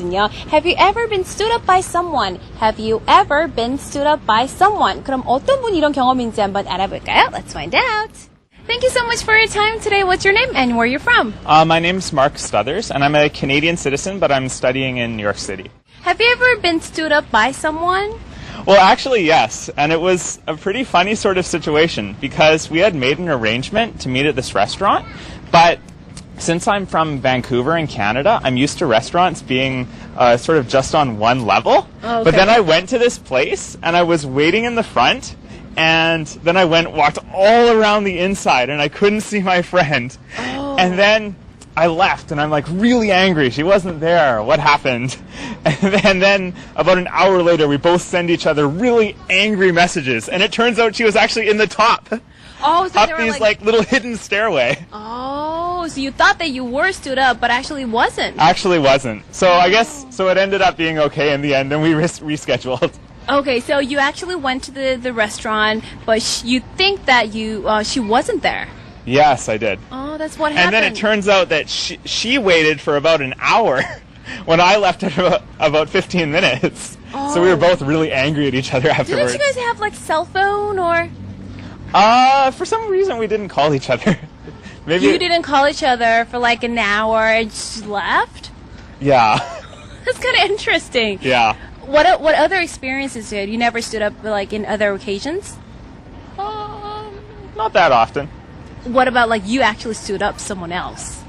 Have you ever been stood up by someone? Have you ever been stood up by someone? 그럼 어떤 분이 이런 경험인지 한번 알아볼까요? Let's find out. Thank you so much for your time today. What's your name and where you're from? My name's Mark Stuthers, and I'm a Canadian citizen, but I'm studying in New York City. Have you ever been stood up by someone? Well, actually, yes, and it was a pretty funny sort of situation because we had made an arrangement to meet at this restaurant, but since I'm from Vancouver in Canada, I'm used to restaurants being sort of just on one level. Okay. But then I went to this place and I was waiting in the front, and then I walked all around the inside and I couldn't see my friend. Oh. And then I left and I'm like really angry. She wasn't there. What happened? And then about an hour later, we both send each other really angry messages. And it turns out she was actually in the top. Oh, so up they were these like little hidden stairway. Oh, so you thought that you were stood up, but actually wasn't. Actually wasn't. So I guess, so it ended up being okay in the end, and we rescheduled. Okay, so you actually went to the restaurant, but you think that she wasn't there. Yes, I did. Oh, that's what happened. And then it turns out that she waited for about an hour when I left at about 15 minutes. Oh. So we were both really angry at each other afterwards. Didn't you guys have like cell phone or? For some reason we didn't call each other. Maybe You didn't call each other for like an hour and just left? Yeah. That's kind of interesting. Yeah. What other experiences did you never stood up like in other occasions? Not that often. What about like you actually stood up someone else?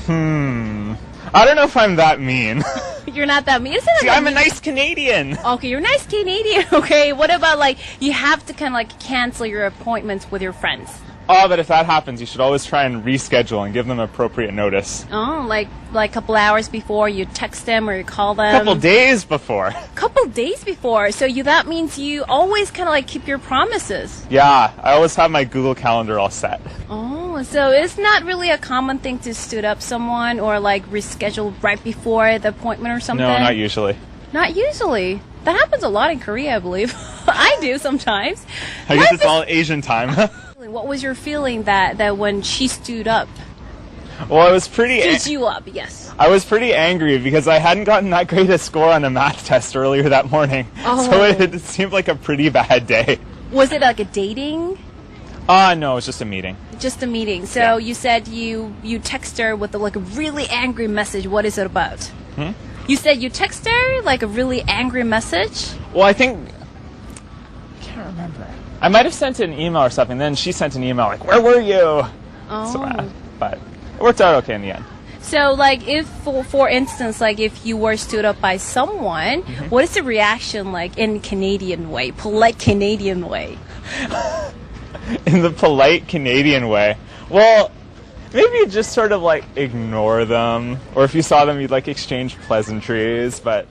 I don't know if I'm that mean. You're not that mean. See, I'm a nice Canadian. Okay, you're a nice Canadian. Okay, what about like you have to kind of like cancel your appointments with your friends? Oh, but if that happens, you should always try and reschedule and give them appropriate notice. Oh, like a couple hours before you text them or you call them. A couple days before. Couple days before. So that means you always kind of like keep your promises. Yeah, I always have my Google Calendar all set. Oh, so it's not really a common thing to stood up someone or like reschedule right before the appointment or something? No, not usually. Not usually. That happens a lot in Korea, I believe. I do sometimes. I guess it's all Asian time. What was your feeling that when she stood up? Well, I was pretty... Stood you up, yes. I was pretty angry because I hadn't gotten that great a score on a math test earlier that morning. Oh. So it seemed like a pretty bad day. Was it like a dating? No, it was just a meeting. Just a meeting. So Yeah. you said you text her with like a really angry message. What is it about? Hmm? You said you text her like a really angry message? Well, I think... I can't remember. I might have sent an email or something. Then she sent an email like, "Where were you?" Oh. So, but it worked out okay in the end. So like if, for instance, like if you were stood up by someone, what is the reaction like in Canadian way, polite Canadian way? In the polite Canadian way. Well, maybe you just sort of like ignore them. Or if you saw them, you'd like exchange pleasantries, but...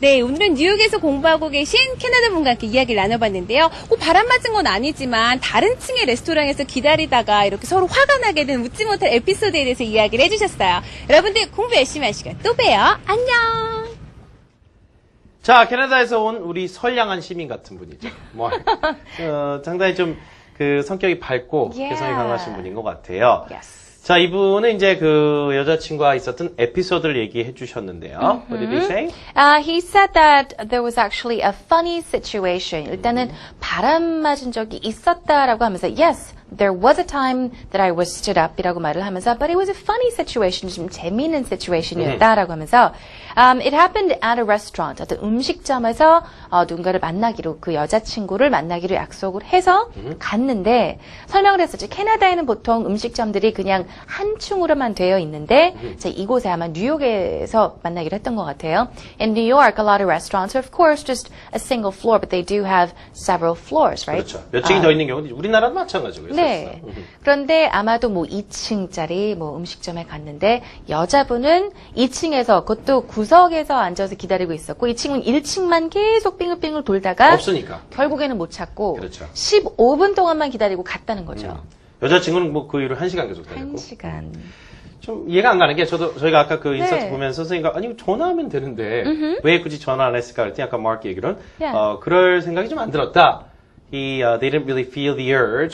네, 오늘은 뉴욕에서 공부하고 계신 캐나다 분과 함께 이야기를 나눠봤는데요. 꼭 바람 맞은 건 아니지만 다른 층의 레스토랑에서 기다리다가 이렇게 서로 화가 나게 된 웃지 못할 에피소드에 대해서 이야기를 해주셨어요. 여러분들 공부 열심히 하시고요. 또 봬요. 안녕. 자, 캐나다에서 온 우리 선량한 시민 같은 분이죠. 뭐, 상당히 좀 그 성격이 밝고 개성이 강하신 분인 것 같아요. Yes. 자, 이분은 이제 그 여자친구와 있었던 에피소드를 얘기해 주셨는데요. What did he say? He said that there was actually a funny situation. 일단은 바람 맞은 적이 있었다라고 하면서 yes, there was a time that I was stood up이라고 말을 하면서 but it was a funny situation, 좀 재미있는 situation이었다라고 하면서 it happened at a restaurant, 어떤 음식점에서 누군가를 만나기로 그 여자친구를 만나기로 약속을 해서 갔는데 설명을 했었죠. 캐나다에는 보통 음식점들이 그냥 한 층으로만 되어 있는데 이곳에 아마 뉴욕에서 만나기로 했던 것 같아요. In New York, a lot of restaurants are of course just a single floor, but they do have several floors, right? 그렇죠. 몇 층이 더 있는 경우는 우리나라도 마찬가지고요. 네. 그런데 아마도 뭐 2층짜리 뭐 음식점에 갔는데 여자분은 2층에서 그것도 구석에서 앉아서 기다리고 있었고 이 친구는 1층만 계속 빙글빙글 돌다가 없으니까 결국에는 못 찾고 그렇죠. 15분 동안만 기다리고 갔다는 거죠. 여자친구는 뭐 그 이후로 1시간 계속 다녔고. 1시간. 좀 이해가 안 가는 게 저희가 아까 그 인서트 네. 보면서 선생님과 아니 전화하면 되는데 왜 굳이 전화 안 했을까 그랬더니 아까 마크 얘기로는 Yeah. 그럴 생각이 좀 안 들었다. They didn't really feel the urge.